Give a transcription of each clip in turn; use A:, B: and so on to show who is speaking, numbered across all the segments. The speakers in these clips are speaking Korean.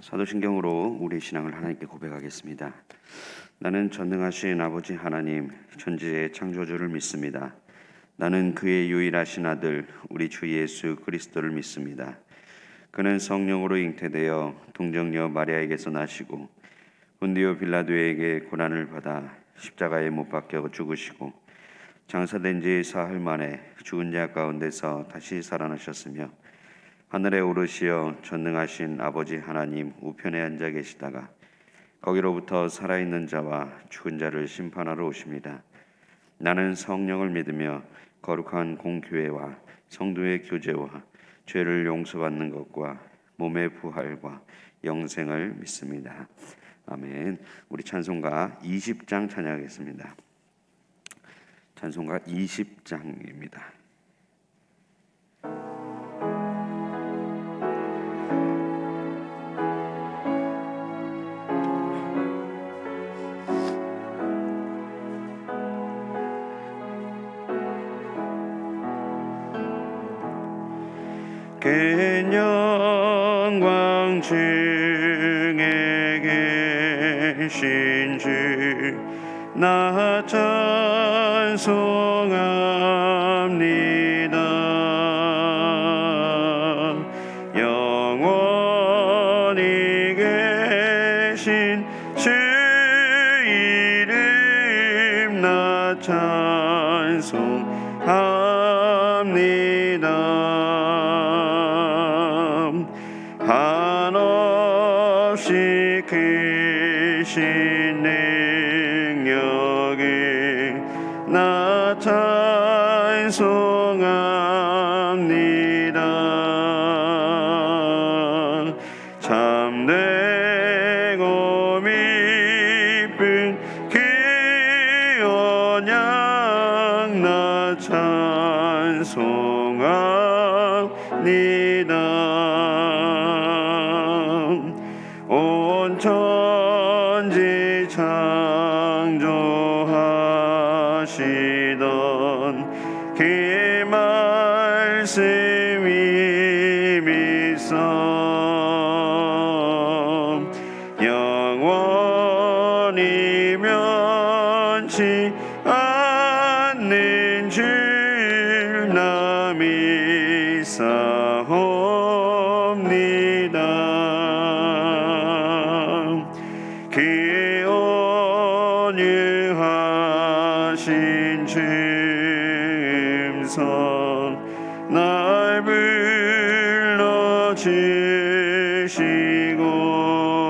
A: 사도신경으로 우리 신앙을 하나님께 고백하겠습니다. 나는 전능하신 아버지 하나님, 천지의 창조주를 믿습니다. 나는 그의 유일하신 아들, 우리 주 예수 그리스도를 믿습니다. 그는 성령으로 잉태되어 동정녀 마리아에게서 나시고 본디오 빌라도에게 고난을 받아 십자가에 못 박혀 죽으시고 장사된 지 사흘 만에 죽은 자 가운데서 다시 살아나셨으며 하늘에 오르시어 전능하신 아버지 하나님 우편에 앉아 계시다가 거기로부터 살아있는 자와 죽은 자를 심판하러 오십니다. 나는 성령을 믿으며 거룩한 공교회와 성도의 교제와 죄를 용서받는 것과 몸의 부활과 영생을 믿습니다. 아멘. 우리 찬송가 20장 찬양하겠습니다. 찬송가 20장입니다. 큰 영광 중에 계신 주 나 찬송합니다. 영원히 계신 주 이름 나 찬송합니다. 한없이 크신 능력을 나 찬송합니다. 참되고 미쁜 그 언약 나 찬송합니다. 온 천지 창조하시던 그 말씀이 믿어 영원히 면치 않는 줄 나 믿사옵니다. 그 온유하신 줌성 날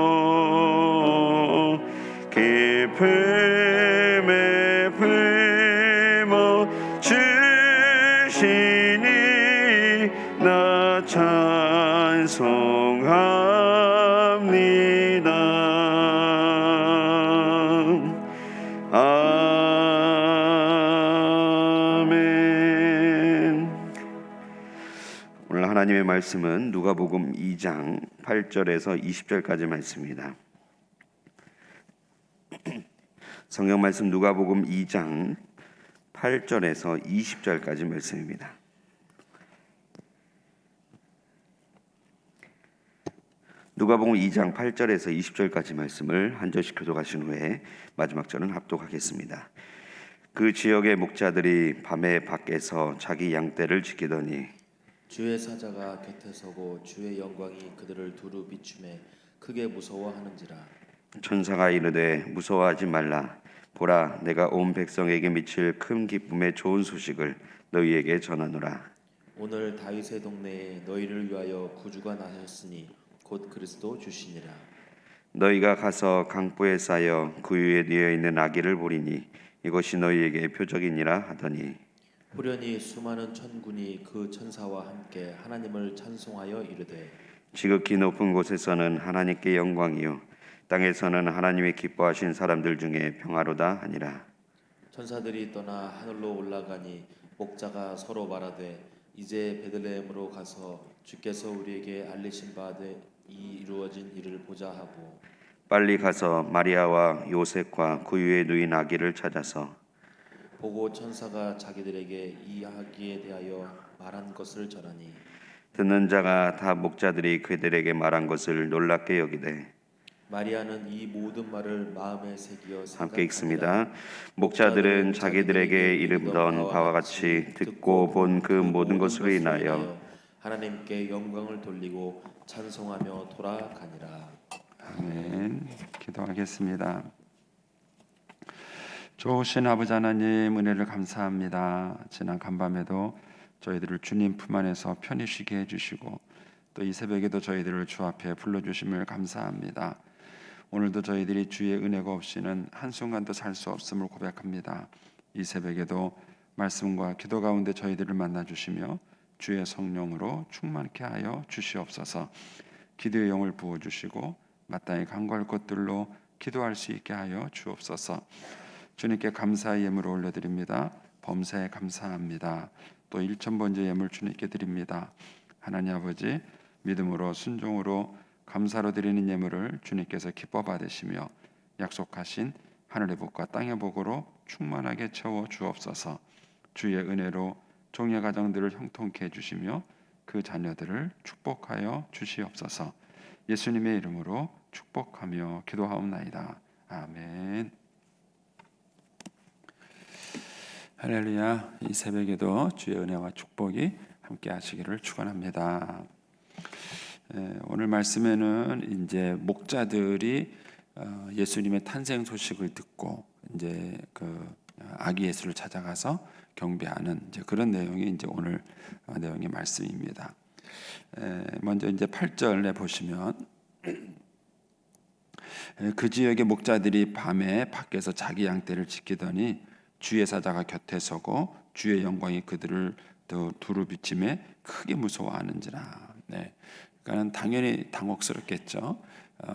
A: 불러주시고 기쁨에 품어 주시니 나 찬송합니다. 아멘. 오늘 하나님의 말씀은 누가복음 2장 8절에서 20절까지 말씀입니다. 성경 말씀 누가복음 2장 8절에서 20절까지 말씀입니다. 누가복음 2장 8절에서 20절까지 말씀을 한 절씩 교독하신 후에 마지막 절은 합독하겠습니다. 그 지역의 목자들이 밤에 밖에서 자기 양떼를 지키더니
B: 주의 사자가 곁에 서고 주의 영광이 그들을 두루 비추매 크게 무서워하는지라.
A: 천사가 이르되 무서워하지 말라. 보라, 내가 온 백성에게 미칠 큰 기쁨의 좋은 소식을 너희에게 전하노라.
B: 오늘 다윗의 동네에 너희를 위하여 구주가 나셨으니 곧 그리스도 주시니라.
A: 너희가 가서 강보에 쌓여 그 위에 뉘어 있는 아기를 보리니 이것이 너희에게 표적이니라 하더니
B: 후련히 수많은 천군이 그 천사와 함께 하나님을 찬송하여 이르되
A: 지극히 높은 곳에서는 하나님께 영광이요 땅에서는 하나님의 기뻐하신 사람들 중에 평화로다 하니라.
B: 천사들이 떠나 하늘로 올라가니 목자가 서로 말하되 이제 베들레헴으로 가서 주께서 우리에게 알리신 바되 이 이루어진 일을 보자 하고
A: 빨리 가서 마리아와 요셉과 그 위에 누인 아기를 찾아서
B: 보고 천사가 자기들에게 이 아기에 대하여 말한 것을 전하니
A: 듣는 자가 다 목자들이 그들에게 말한 것을 놀랍게 여기되
B: 마리아는 이 모든 말을 마음에 새기어
A: 함께
B: 생각하니라.
A: 읽습니다. 목자들은 자기들에게 이르던 바와 같이 듣고 본 그 모든 것으로 인하여
B: 하나님께 영광을 돌리고 찬송하며 돌아가니라.
C: 아멘. 기도하겠습니다. 좋으신 아버지 하나님, 은혜를 감사합니다. 지난 간밤에도 저희들을 주님 품 안에서 편히 쉬게 해주시고 또 이 새벽에도 저희들을 주 앞에 불러주심을 감사합니다. 오늘도 저희들이 주의 은혜가 없이는 한순간도 살 수 없음을 고백합니다. 이 새벽에도 말씀과 기도 가운데 저희들을 만나주시며 주의 성령으로 충만케 하여 주시옵소서. 기도의 영을 부어주시고 마땅히 간구할 것들로 기도할 수 있게 하여 주옵소서. 주님께 감사의 예물을 올려드립니다. 범사에 감사합니다. 또 1,000번째 예물 주님께 드립니다. 하나님 아버지, 믿음으로 순종으로 감사로 드리는 예물을 주님께서 기뻐 받으시며 약속하신 하늘의 복과 땅의 복으로 충만하게 채워 주옵소서. 주의 은혜로 종의 가정들을 형통케 해주시며 그 자녀들을 축복하여 주시옵소서. 예수님의 이름으로 축복하며 기도하옵나이다. 아멘. 할렐루야. 이 새벽에도 주의 은혜와 축복이 함께 하시기를 축원합니다. 오늘 말씀에는 이제 목자들이 예수님의 탄생 소식을 듣고 이제 그 아기 예수를 찾아가서 경배하는 이제 그런 내용이 이제 오늘 내용의 말씀입니다. 먼저 이제 8절에 보시면 그 지역의 목자들이 밤에 밖에서 자기 양떼를 지키더니 주의 사자가 곁에 서고 주의 영광이 그들을 두루 비침에 크게 무서워하는지라. 네. 그러니까는 당연히 당혹스럽겠죠.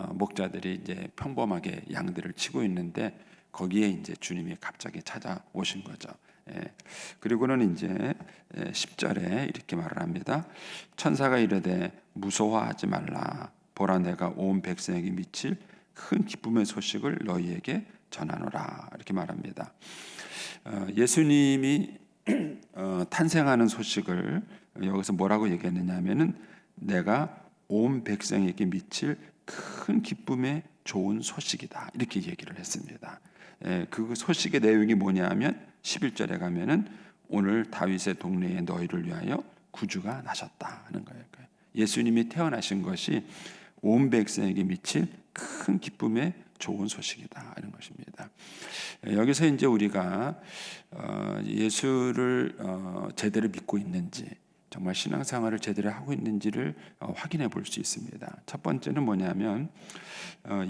C: 목자들이 이제 평범하게 양들을 치고 있는데 거기에 이제 주님이 갑자기 찾아오신 거죠. 그리고는 이제 10절에 이렇게 말을 합니다. 천사가 이르되 무서워하지 말라. 보라 내가 온 백성에게 미칠 큰 기쁨의 소식을 너희에게 전하노라. 이렇게 말합니다. 예수님이 탄생하는 소식을 여기서 뭐라고 얘기했느냐 하면은 내가 온 백성에게 미칠 큰 기쁨의 좋은 소식이다. 이렇게 얘기를 했습니다. 그 소식의 내용이 뭐냐 하면 11절에 가면은 오늘 다윗의 동네에 너희를 위하여 구주가 나셨다 하는 거예요. 예수님이 태어나신 것이 온 백성에게 미칠 큰 기쁨의 좋은 소식이다 이런 것입니다. 여기서 이제 우리가 예수를 제대로 믿고 있는지 정말 신앙생활을 제대로 하고 있는지를 확인해 볼 수 있습니다. 첫 번째는 뭐냐면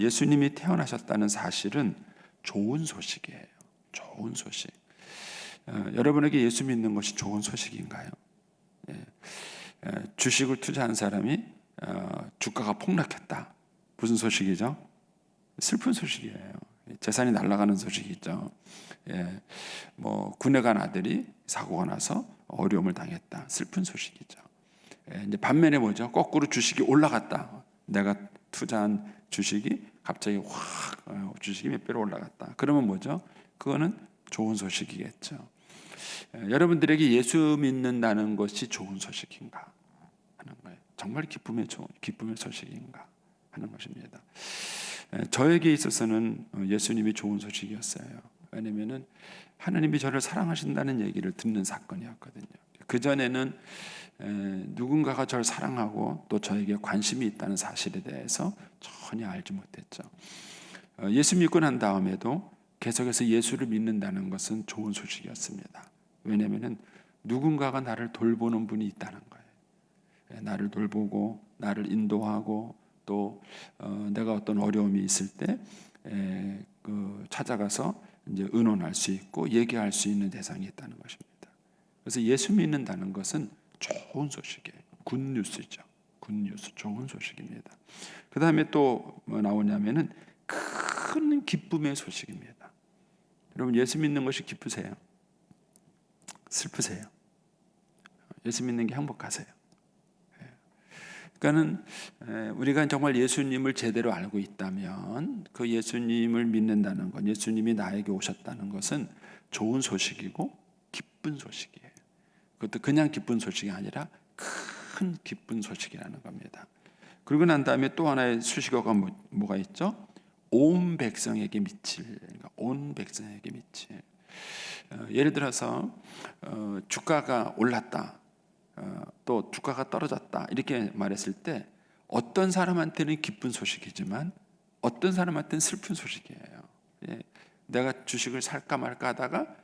C: 예수님이 태어나셨다는 사실은 좋은 소식이에요. 좋은 소식. 여러분에게 예수 믿는 것이 좋은 소식인가요? 주식을 투자한 사람이 주가가 폭락했다. 무슨 소식이죠? 슬픈 소식이에요. 재산이 날아가는 소식이죠. 뭐 군에 간 아들이 사고가 나서 어려움을 당했다. 슬픈 소식이죠. 이제 반면에 뭐죠? 거꾸로 주식이 올라갔다. 내가 투자한 주식이 갑자기 확 주식이 몇 배로 올라갔다. 그러면 뭐죠? 그거는 좋은 소식이겠죠. 여러분들에게 예수 믿는다는 것이 좋은 소식인가 하는 거예요. 정말 기쁨의 소식인가 하는 것입니다. 저에게 있어서는 예수님이 좋은 소식이었어요. 왜냐하면 하나님이 저를 사랑하신다는 얘기를 듣는 사건이었거든요. 그 전에는 누군가가 저를 사랑하고 또 저에게 관심이 있다는 사실에 대해서 전혀 알지 못했죠. 예수 믿고 난 다음에도 계속해서 예수를 믿는다는 것은 좋은 소식이었습니다. 왜냐하면 누군가가 나를 돌보는 분이 있다는 거예요. 나를 돌보고 나를 인도하고 또 내가 어떤 어려움이 있을 때 찾아가서 이제 의논할 수 있고 얘기할 수 있는 대상이 있다는 것입니다. 그래서 예수 믿는다는 것은 좋은 소식이에요. 굿뉴스죠. 굿뉴스, 좋은 소식입니다. 그 다음에 또 뭐 나오냐면은 큰 기쁨의 소식입니다. 여러분 예수 믿는 것이 기쁘세요? 슬프세요? 예수 믿는 게 행복하세요? 그러니까는 우리가 정말 예수님을 제대로 알고 있다면 그 예수님을 믿는다는 것, 예수님이 나에게 오셨다는 것은 좋은 소식이고 기쁜 소식이에요. 그것도 그냥 기쁜 소식이 아니라 큰 기쁜 소식이라는 겁니다. 그리고 난 다음에 또 하나의 수식어가 뭐가 있죠? 온 백성에게 미칠, 그러니까 온 백성에게 미칠. 예를 들어서 주가가 올랐다, 또 주가가 떨어졌다 이렇게 말했을 때 어떤 사람한테는 기쁜 소식이지만 어떤 사람한테는 슬픈 소식이에요. 예, 내가 주식을 살까 말까 하다가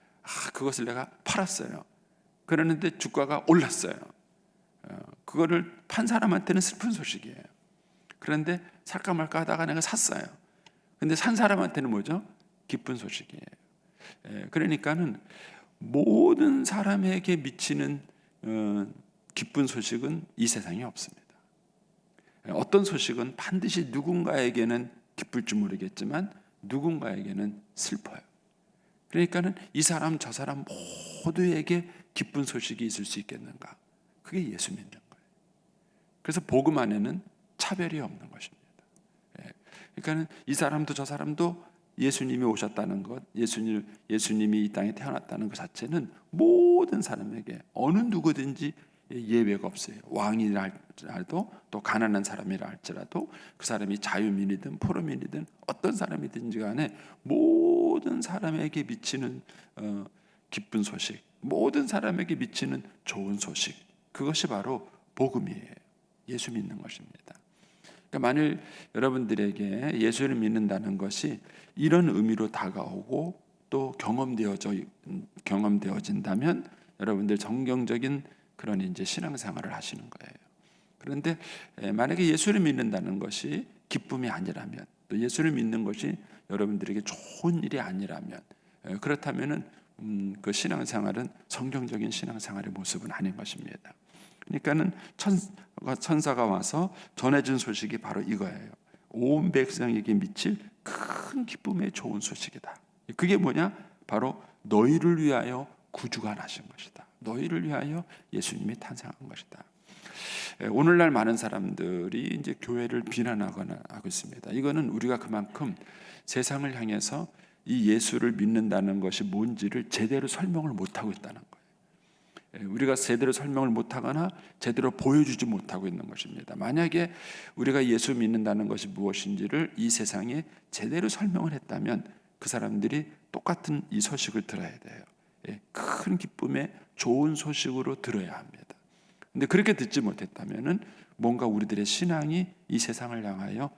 C: 그것을 내가 팔았어요. 그러는데 주가가 올랐어요. 그거를 판 사람한테는 슬픈 소식이에요. 그런데 살까 말까 하다가 내가 샀어요. 근데 산 사람한테는 뭐죠? 기쁜 소식이에요. 그러니까는 모든 사람에게 미치는 기쁜 소식은 이 세상에 없습니다. 어떤 소식은 반드시 누군가에게는 기쁠 줄 모르겠지만 누군가에게는 슬퍼요. 그러니까는 이 사람 저 사람 모두에게 기쁜 소식이 있을 수 있겠는가? 그게 예수 믿는 거예요. 그래서 복음 안에는 차별이 없는 것입니다. 그러니까는 이 사람도 저 사람도 예수님이 오셨다는 것, 예수님이 이 땅에 태어났다는 것 자체는 모든 사람에게 어느 누구든지 예외가 없어요. 왕이라 할지라도 또 가난한 사람이라 할지라도 그 사람이 자유민이든 포로민이든 어떤 사람이든지 간에 모든 사람에게 미치는 기쁜 소식, 모든 사람에게 미치는 좋은 소식, 그것이 바로 복음이에요. 예수 믿는 것입니다. 그러니까 만일 여러분들에게 예수를 믿는다는 것이 이런 의미로 다가오고 또 경험되어진다면 여러분들 정경적인 그런 이제 신앙생활을 하시는 거예요. 그런데 만약에 예수를 믿는다는 것이 기쁨이 아니라면, 또 예수를 믿는 것이 여러분들에게 좋은 일이 아니라면, 그렇다면은 그 신앙생활은 성경적인 신앙생활의 모습은 아닌 것입니다. 그러니까는 천사가 와서 전해준 소식이 바로 이거예요. 온 백성에게 미칠 큰 기쁨의 좋은 소식이다. 그게 뭐냐? 바로 너희를 위하여 구주가 나신 것이다. 너희를 위하여 예수님이 탄생한 것이다. 오늘날 많은 사람들이 이제 교회를 비난하거나 하고 있습니다. 이거는 우리가 그만큼 세상을 향해서 이 예수를 믿는다는 것이 뭔지를 제대로 설명을 못하고 있다는 거예요. 우리가 제대로 설명을 못하거나 제대로 보여주지 못하고 있는 것입니다. 만약에 우리가 예수 믿는다는 것이 무엇인지를 이 세상에 제대로 설명을 했다면 그 사람들이 똑같은 이 소식을 들어야 돼요. 큰 기쁨의 좋은 소식으로 들어야 합니다. 근데 그렇게 듣지 못했다면은 뭔가 우리들의 신앙이 이 세상을 향하여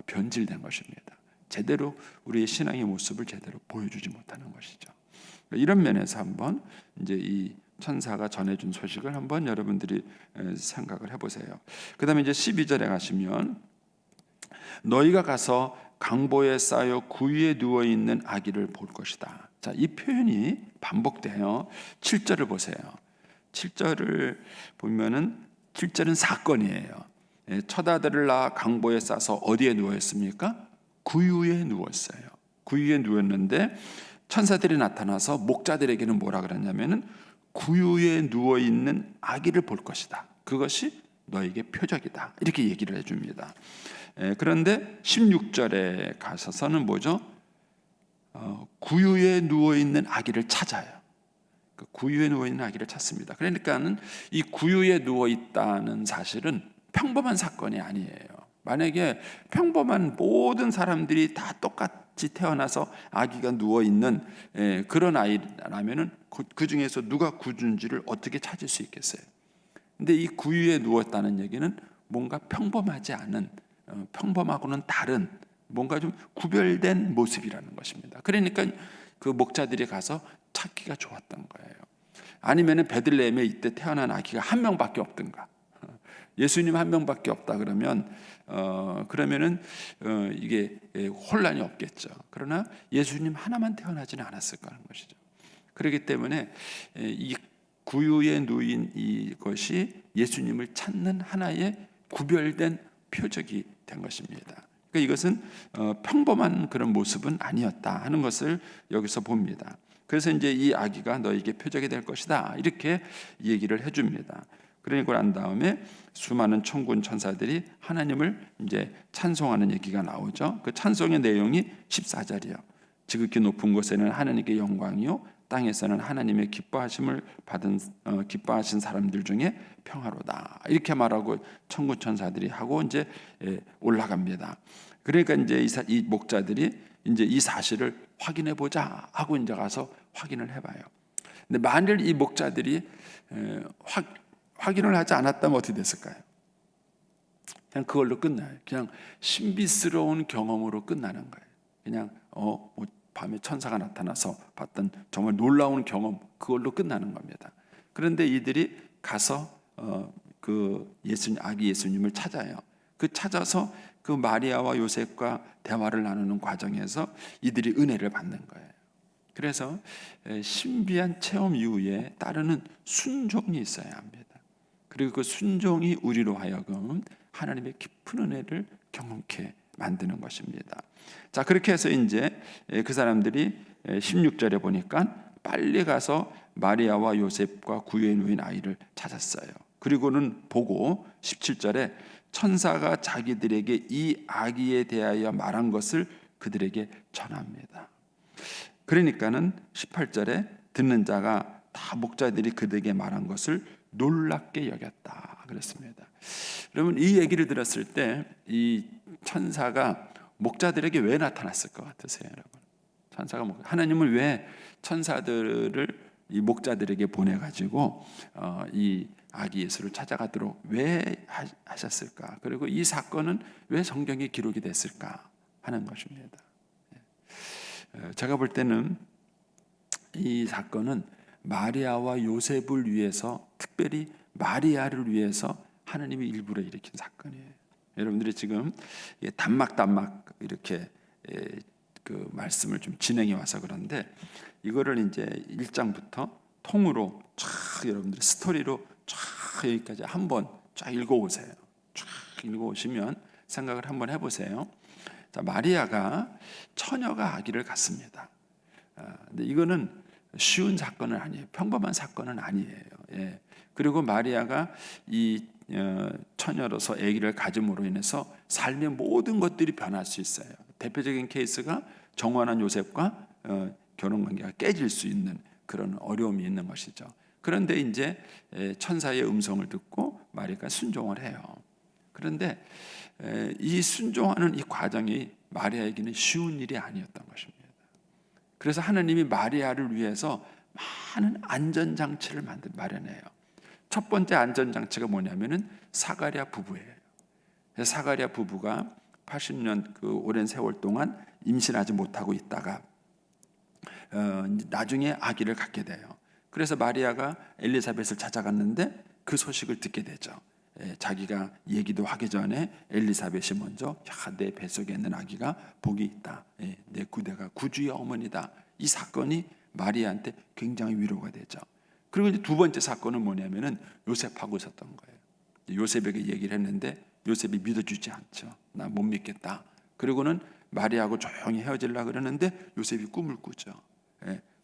C: 변질된 것입니다. 제대로 우리의 신앙의 모습을 제대로 보여주지 못하는 것이죠. 이런 면에서 한번 이제 이 천사가 전해준 소식을 한번 여러분들이 생각을 해보세요. 그 다음에 이제 12절에 가시면 너희가 가서 강보에 쌓여 구유에 누워있는 아기를 볼 것이다. 자, 이 표현이 반복돼요. 7절을 보세요. 7절을 보면은 7절은 사건이에요. 첫 아들을 낳아 강보에 싸서 어디에 누워있습니까? 구유에 누웠어요. 구유에 누웠는데 천사들이 나타나서 목자들에게는 뭐라 그랬냐면은 구유에 누워있는 아기를 볼 것이다. 그것이 너에게 표적이다. 이렇게 얘기를 해줍니다. 그런데 16절에 가서서는 뭐죠? 구유에 누워있는 아기를 찾아요. 그 구유에 누워있는 아기를 찾습니다. 그러니까는 이 구유에 누워있다는 사실은 평범한 사건이 아니에요. 만약에 평범한 모든 사람들이 다 똑같이 태어나서 아기가 누워있는 그런 아이라면은 그 중에서 누가 구준지를 어떻게 찾을 수 있겠어요? 근데 이 구유에 누웠다는 얘기는 뭔가 평범하지 않은, 평범하고는 다른 뭔가 좀 구별된 모습이라는 것입니다. 그러니까 그 목자들이 가서 찾기가 좋았던 거예요. 아니면은 베들레헴에 이때 태어난 아기가 한 명밖에 없든가, 예수님 한 명밖에 없다 그러면 그러면은 이게 혼란이 없겠죠. 그러나 예수님 하나만 태어나지는 않았을 거라는 것이죠. 그렇기 때문에 이 구유에 누인 이것이 예수님을 찾는 하나의 구별된 표적이 된 것입니다. 그러니까 이것은 평범한 그런 모습은 아니었다 하는 것을 여기서 봅니다. 그래서 이제 이 아기가 너에게 표적이 될 것이다 이렇게 얘기를 해줍니다. 그러고 난 다음에 수많은 천군 천사들이 하나님을 이제 찬송하는 얘기가 나오죠. 그 찬송의 내용이 14절이요. 지극히 높은 곳에는 하나님께 영광이요 땅에서는 하나님의 기뻐하신 사람들 중에 평화로다. 이렇게 말하고 천군 천사들이 하고 이제 올라갑니다. 그러니까 이제 이 목자들이 이제 이 사실을 확인해 보자 하고 이제 가서 확인을 해봐요. 근데 만일 이 목자들이 확인을 하지 않았다면 어떻게 됐을까요? 그냥 그걸로 끝나요. 그냥 신비스러운 경험으로 끝나는 거예요. 그냥 뭐 밤에 천사가 나타나서 봤던 정말 놀라운 경험, 그걸로 끝나는 겁니다. 그런데 이들이 가서 그 아기 예수님을 찾아요. 그 찾아서 그 마리아와 요셉과 대화를 나누는 과정에서 이들이 은혜를 받는 거예요. 그래서 신비한 체험 이후에 따르는 순종이 있어야 합니다. 그리고 그 순종이 우리로 하여금 하나님의 깊은 은혜를 경험케 만드는 것입니다. 자, 그렇게 해서 이제 그 사람들이 16절에 보니까 빨리 가서 마리아와 요셉과 구유에 누인 아이를 찾았어요. 그리고는 보고 17절에 천사가 자기들에게 이 아기에 대하여 말한 것을 그들에게 전합니다. 그러니까는 18절에 듣는 자가 다 목자들이 그들에게 말한 것을 놀랍게 여겼다 그랬습니다. 여러분, 이 얘기를 들었을 때 이 천사가 목자들에게 왜 나타났을 것 같으세요, 여러분? 하나님을 왜 천사들을 이 목자들에게 보내가지고 이 아기 예수를 찾아가도록 왜 하셨을까? 그리고 이 사건은 왜 성경에 기록이 됐을까 하는 것입니다. 제가 볼 때는 이 사건은 마리아와 요셉을 위해서, 특별히 마리아를 위해서 하나님이 일부러 일으킨 사건이에요. 여러분들이 지금 단막 이렇게 그 말씀을 좀 진행해 와서 그런데, 이거를 이제 1장부터 통으로 쫙 여러분들이 스토리로 쫙 여기까지 한번 쫙 읽어오세요. 쫙 읽어오시면 생각을 한번 해보세요. 자, 마리아가 처녀가 아기를 갖습니다. 근데 이거는 쉬운 사건은 아니에요. 평범한 사건은 아니에요. 예. 그리고 마리아가 이 처녀로서 아기를 가짐으로 인해서 삶의 모든 것들이 변할 수 있어요. 대표적인 케이스가 정원한 요셉과 결혼 관계가 깨질 수 있는 그런 어려움이 있는 것이죠. 그런데 이제 천사의 음성을 듣고 마리아가 순종을 해요. 그런데 이 순종하는 이 과정이 마리아에게는 쉬운 일이 아니었던 것입니다. 그래서 하나님이 마리아를 위해서 많은 안전장치를 마련해요. 첫 번째 안전장치가 뭐냐면은 사가랴 부부예요. 사가랴 부부가 80년 그 오랜 세월 동안 임신하지 못하고 있다가 나중에 아기를 갖게 돼요. 그래서 마리아가 엘리사벳을 찾아갔는데 그 소식을 듣게 되죠. 자기가 얘기도 하기 전에 엘리사벳이 먼저 내 뱃속에 있는 아기가 복이 있다. 내 구대가 구주의 어머니다. 이 사건이 마리아한테 굉장히 위로가 되죠. 그리고 이제 두 번째 사건은 뭐냐면은 요셉하고 있었던 거예요. 요셉에게 얘기를 했는데 요셉이 믿어주지 않죠. 나 못 믿겠다. 그리고는 마리아하고 조용히 헤어지려고 그러는데 요셉이 꿈을 꾸죠.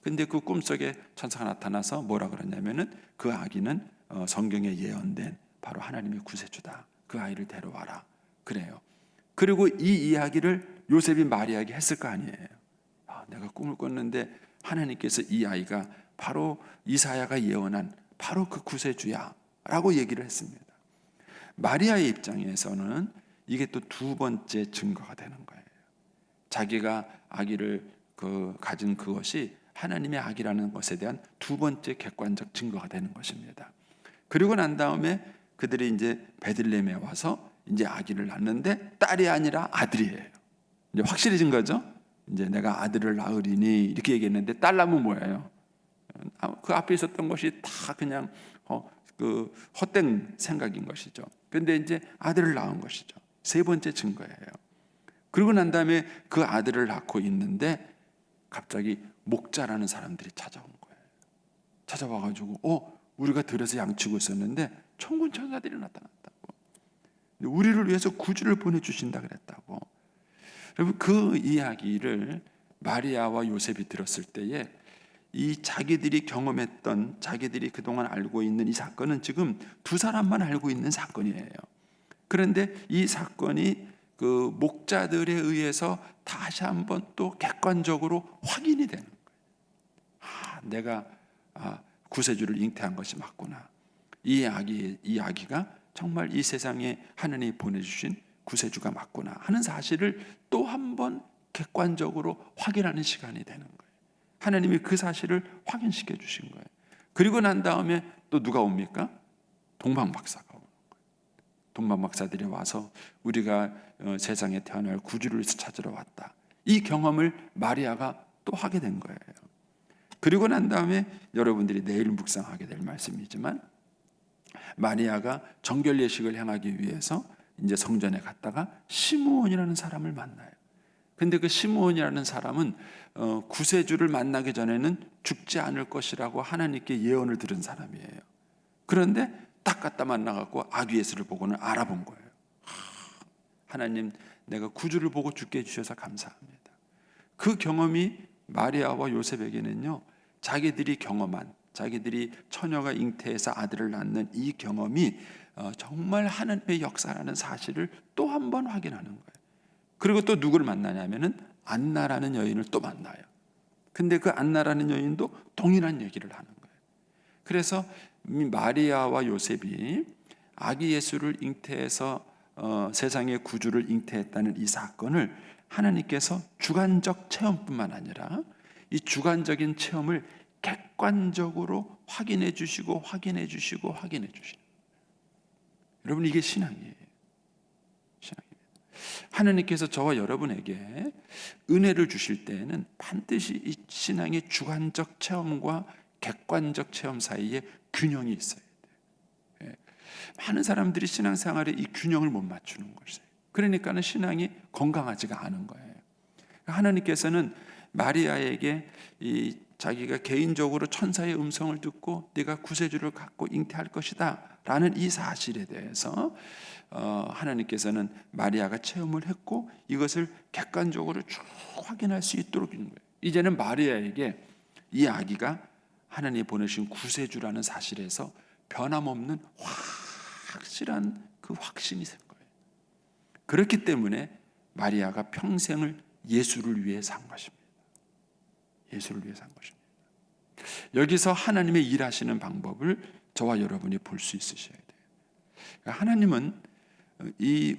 C: 근데 그 꿈속에 천사가 나타나서 뭐라 그러냐면은 그 아기는 성경에 예언된 바로 하나님의 구세주다. 그 아이를 데려와라. 그래요. 그리고 이 이야기를 요셉이 마리아에게 했을 거 아니에요. 내가 꿈을 꿨는데 하나님께서 이 아이가 바로 이사야가 예언한 바로 그 구세주야 라고 얘기를 했습니다. 마리아의 입장에서는 이게 또 두 번째 증거가 되는 거예요. 자기가 아기를 가진 그것이 하나님의 아기라는 것에 대한 두 번째 객관적 증거가 되는 것입니다. 그리고 난 다음에 그들이 이제 베들레헴에 와서 이제 아기를 낳는데 딸이 아니라 아들이에요. 이제 확실해진 거죠. 이제 내가 아들을 낳으리니 이렇게 얘기했는데 딸 낳으면 뭐예요? 그 앞에 있었던 것이 다 그냥 그 헛된 생각인 것이죠. 그런데 이제 아들을 낳은 것이죠. 세 번째 증거예요. 그러고 난 다음에 그 아들을 낳고 있는데 갑자기 목자라는 사람들이 찾아온 거예요. 찾아와가지고 우리가 들에서 양치고 있었는데 천군 천사들이 나타났다고. 우리를 위해서 구주를 보내주신다 그랬다고. 여러분, 그 이야기를 마리아와 요셉이 들었을 때에 이 자기들이 경험했던, 자기들이 그동안 알고 있는 이 사건은 지금 두 사람만 알고 있는 사건이에요. 그런데 이 사건이 그 목자들에 의해서 다시 한번 또 객관적으로 확인이 되는 거예요. 내가 구세주를 잉태한 것이 맞구나. 이 아기가 정말 이 세상에 하느님이 보내주신 구세주가 맞구나 하는 사실을 또 한 번 객관적으로 확인하는 시간이 되는 거예요. 하나님이 그 사실을 확인시켜 주신 거예요. 그리고 난 다음에 또 누가 옵니까? 동방박사가 오는 거예요. 동방박사들이 와서 우리가 세상에 태어날 구주를 찾으러 왔다. 이 경험을 마리아가 또 하게 된 거예요. 그리고 난 다음에 여러분들이 내일 묵상하게 될 말씀이지만 마리아가 정결 예식을 행하기 위해서 이제 성전에 갔다가 시므온이라는 사람을 만나요. 근데 그 시므온이라는 사람은 구세주를 만나기 전에는 죽지 않을 것이라고 하나님께 예언을 들은 사람이에요. 그런데 딱 갖다 만나갖고 아기 예수를 보고는 알아본 거예요. 하나님, 내가 구주를 보고 죽게 해주셔서 감사합니다. 그 경험이 마리아와 요셉에게는요, 자기들이 경험한, 자기들이 처녀가 잉태해서 아들을 낳는 이 경험이 정말 하나님의 역사라는 사실을 또 한 번 확인하는 거예요. 그리고 또 누구를 만나냐면은 안나라는 여인을 또 만나요. 근데 그 안나라는 여인도 동일한 얘기를 하는 거예요. 그래서 마리아와 요셉이 아기 예수를 잉태해서 세상의 구주를 잉태했다는 이 사건을 하나님께서 주관적 체험뿐만 아니라 이 주관적인 체험을 객관적으로 확인해 주시고 확인해 주시고 확인해 주시는 거예요. 여러분, 이게 신앙이에요. 신앙입니다. 하나님께서 저와 여러분에게 은혜를 주실 때에는 반드시 이 신앙의 주관적 체험과 객관적 체험 사이에 균형이 있어야 돼요. 많은 사람들이 신앙생활에 이 균형을 못 맞추는 것이에요. 그러니까는 신앙이 건강하지가 않은 거예요. 하나님께서는 마리아에게 자기가 개인적으로 천사의 음성을 듣고 네가 구세주를 갖고 잉태할 것이다 라는 이 사실에 대해서 하나님께서는 마리아가 체험을 했고 이것을 객관적으로 쭉 확인할 수 있도록 한 거예요. 이제는 마리아에게 이 아기가 하나님이 보내신 구세주라는 사실에서 변함없는 확실한 그 확신이 생 거예요. 그렇기 때문에 마리아가 평생을 예수를 위해 산 것입니다. 예수를 위해 산 것입니다. 여기서 하나님의 일하시는 방법을 저와 여러분이 볼 수 있으셔야 돼요. 하나님은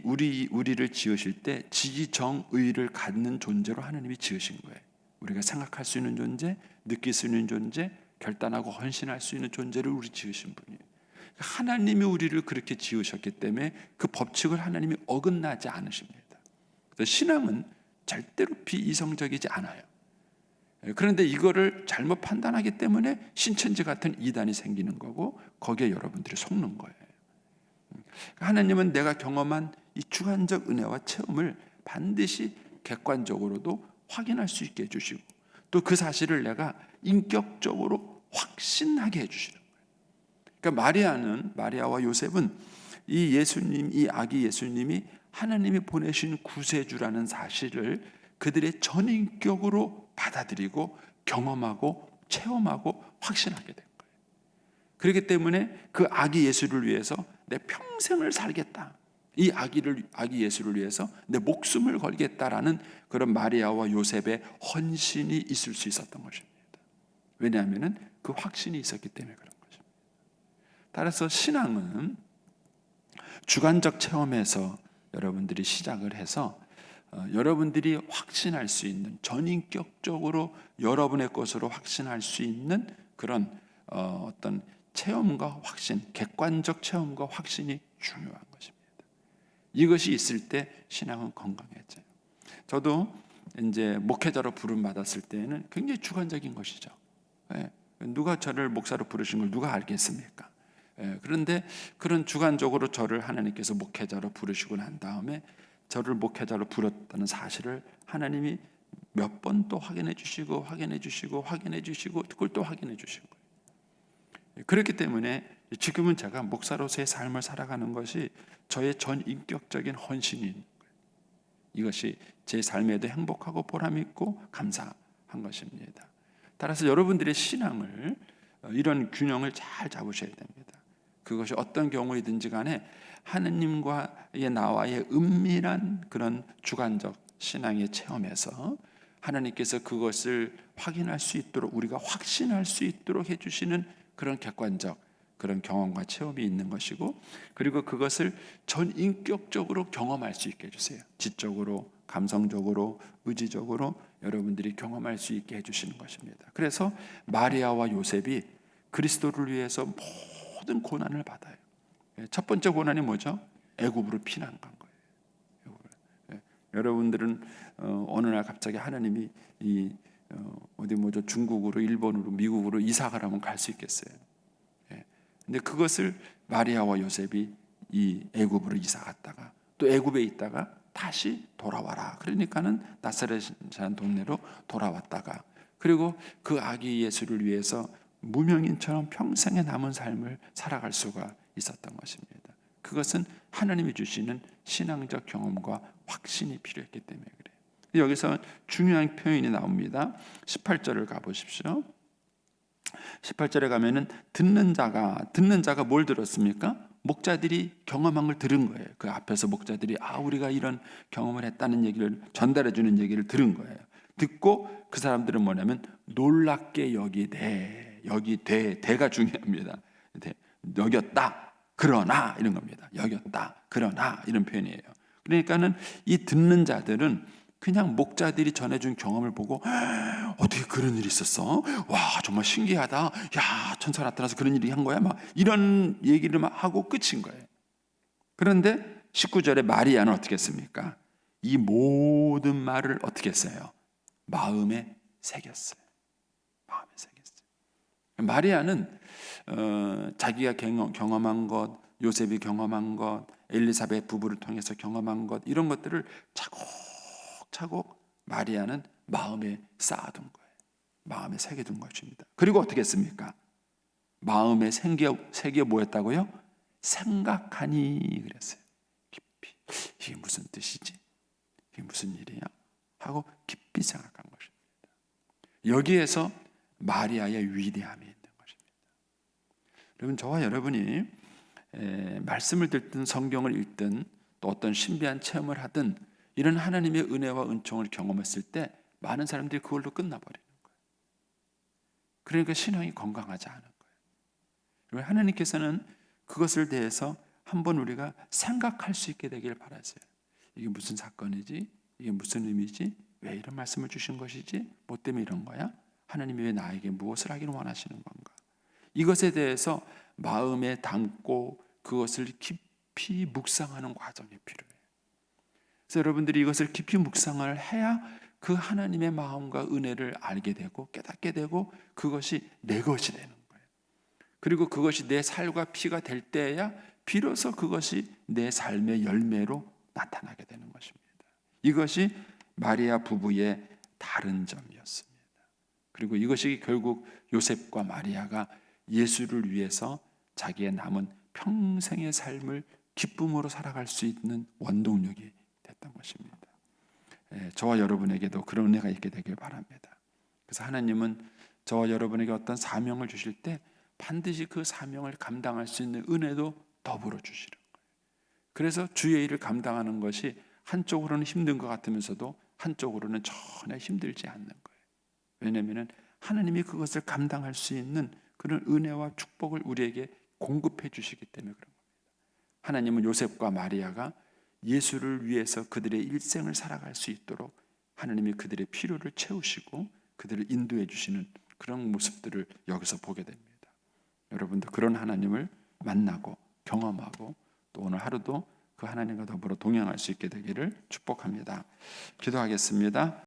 C: 우리를 지으실 때 지정의를 갖는 존재로 하나님이 지으신 거예요. 우리가 생각할 수 있는 존재, 느낄 수 있는 존재, 결단하고 헌신할 수 있는 존재를 우리 지으신 분이에요. 하나님이 우리를 그렇게 지으셨기 때문에 그 법칙을 하나님이 어긋나지 않으십니다. 그래서 신앙은 절대로 비이성적이지 않아요. 그런데 이거를 잘못 판단하기 때문에 신천지 같은 이단이 생기는 거고 거기에 여러분들이 속는 거예요. 하나님은 내가 경험한 이 주관적 은혜와 체험을 반드시 객관적으로도 확인할 수 있게 해주시고 또 그 사실을 내가 인격적으로 확신하게 해주시는 거예요. 그러니까 마리아와 요셉은 이 예수님, 이 아기 예수님이 하나님이 보내신 구세주라는 사실을 그들의 전인격으로 받아들이고 경험하고 체험하고 확신하게 된 거예요. 그렇기 때문에 그 아기 예수를 위해서 내 평생을 살겠다. 이 아기 예수를 위해서 내 목숨을 걸겠다라는 그런 마리아와 요셉의 헌신이 있을 수 있었던 것입니다. 왜냐하면 그 확신이 있었기 때문에 그런 것입니다. 따라서 신앙은 주관적 체험에서 여러분들이 시작을 해서 여러분들이 확신할 수 있는 전인격적으로 여러분의 것으로 확신할 수 있는 그런 어떤 체험과 확신, 객관적 체험과 확신이 중요한 것입니다. 이것이 있을 때 신앙은 건강해져요. 저도 이제 목회자로 부름 받았을 때는 굉장히 주관적인 것이죠. 누가 저를 목사로 부르신 걸 누가 알겠습니까? 그런데 그런 주관적으로 저를 하나님께서 목회자로 부르시고 난 다음에 저를 목회자로 부렸다는 사실을 하나님이 몇 번 또 확인해 주시고 그걸 또 확인해 주신 거예요. 그렇기 때문에 지금은 제가 목사로서의 삶을 살아가는 것이 저의 전인격적인 헌신인 거예요. 이것이 제 삶에도 행복하고 보람 있고 감사한 것입니다. 따라서 여러분들의 신앙을 이런 균형을 잘 잡으셔야 됩니다. 그것이 어떤 경우이든지 간에 하나님과의 나와의 은밀한 그런 주관적 신앙의 체험에서 하나님께서 그것을 확인할 수 있도록, 우리가 확신할 수 있도록 해주시는 그런 객관적 그런 경험과 체험이 있는 것이고, 그리고 그것을 전 인격적으로 경험할 수 있게 해주세요. 지적으로, 감성적으로, 의지적으로 여러분들이 경험할 수 있게 해주시는 것입니다. 그래서 마리아와 요셉이 그리스도를 위해서 모든 고난을 받아요. 첫 번째 고난이 뭐죠? 애굽으로 피난 간 거예요. 여러분들은 어느 날 갑자기 하나님이 중국으로, 일본으로, 미국으로 이사 가라면 갈 수 있겠어요? 근데 그것을 마리아와 요셉이 이 애굽으로 이사 갔다가 또 애굽에 있다가 다시 돌아와라. 그러니까는 나사렛이라는 동네로 돌아왔다가, 그리고 그 아기 예수를 위해서 무명인처럼 평생에 남은 삶을 살아갈 수가 있었던 것입니다. 그것은 하나님이 주시는 신앙적 경험과 확신이 필요했기 때문에 그래요. 여기서 중요한 표현이 나옵니다. 18절을 가보십시오. 18절에 가면은 듣는 자가 뭘 들었습니까? 목자들이 경험한 걸 들은 거예요. 그 앞에서 목자들이 우리가 이런 경험을 했다는 얘기를 전달해 주는 얘기를 들은 거예요. 듣고 그 사람들은 뭐냐면 놀랍게 대가 중요합니다. 여겼다 그러나 이런 겁니다. 여겼다 그러나 이런 표현이에요. 그러니까는 이 듣는 자들은 그냥 목자들이 전해준 경험을 보고 어떻게 그런 일이 있었어? 와 정말 신기하다. 야 천사 나타나서 그런 일이 한 거야? 막 이런 얘기를 막 하고 끝인 거예요. 그런데 19절에 마리아는 어떻게 했습니까? 이 모든 말을 어떻게 했어요? 마음에 새겼어요. 마음에 새겼어요. 마리아는 자기가 경험한 것, 요셉이 경험한 것, 엘리사벳 부부를 통해서 경험한 것, 이런 것들을 차곡차곡 마리아는 마음에 쌓아둔 거예요. 마음에 새겨둔 것입니다. 그리고 어떻게 했습니까? 마음에 새겨 뭐였다고요? 생각하니 그랬어요. 깊이. 이게 무슨 뜻이지? 이게 무슨 일이야? 하고 깊이 생각한 것입니다. 여기에서 마리아의 위대함이 있는 것입니다. 여러분, 저와 여러분이 말씀을 듣든 성경을 읽든 또 어떤 신비한 체험을 하든 이런 하나님의 은혜와 은총을 경험했을 때 많은 사람들이 그걸로 끝나버리는 거예요. 그러니까 신앙이 건강하지 않은 거예요. 하나님께서는 그것을 대해서 한번 우리가 생각할 수 있게 되길 바라세요. 이게 무슨 사건이지? 이게 무슨 의미지? 왜 이런 말씀을 주신 것이지? 뭐 때문에 이런 거야? 하나님이 왜 나에게 무엇을 하기를 원하시는 건가? 이것에 대해서 마음에 담고 그것을 깊이 묵상하는 과정이 필요해요. 그래서 여러분들이 이것을 깊이 묵상을 해야 그 하나님의 마음과 은혜를 알게 되고 깨닫게 되고 그것이 내 것이 되는 거예요. 그리고 그것이 내 살과 피가 될 때야 비로소 그것이 내 삶의 열매로 나타나게 되는 것입니다. 이것이 마리아 부부의 다른 점이었습니다. 그리고 이것이 결국 요셉과 마리아가 예수를 위해서 자기의 남은 평생의 삶을 기쁨으로 살아갈 수 있는 원동력이 됐던 것입니다. 저와 여러분에게도 그런 은혜가 있게 되길 바랍니다. 그래서 하나님은 저와 여러분에게 어떤 사명을 주실 때 반드시 그 사명을 감당할 수 있는 은혜도 더불어 주시는 거예요. 그래서 주의 일을 감당하는 것이 한쪽으로는 힘든 것 같으면서도 한쪽으로는 전혀 힘들지 않는 거예요. 왜냐하면 하나님이 그것을 감당할 수 있는 그런 은혜와 축복을 우리에게 공급해 주시기 때문에 그런 겁니다. 하나님은 요셉과 마리아가 예수를 위해서 그들의 일생을 살아갈 수 있도록 하나님이 그들의 필요를 채우시고 그들을 인도해 주시는 그런 모습들을 여기서 보게 됩니다. 여러분도 그런 하나님을 만나고 경험하고 또 오늘 하루도 그 하나님과 더불어 동행할 수 있게 되기를 축복합니다. 기도하겠습니다.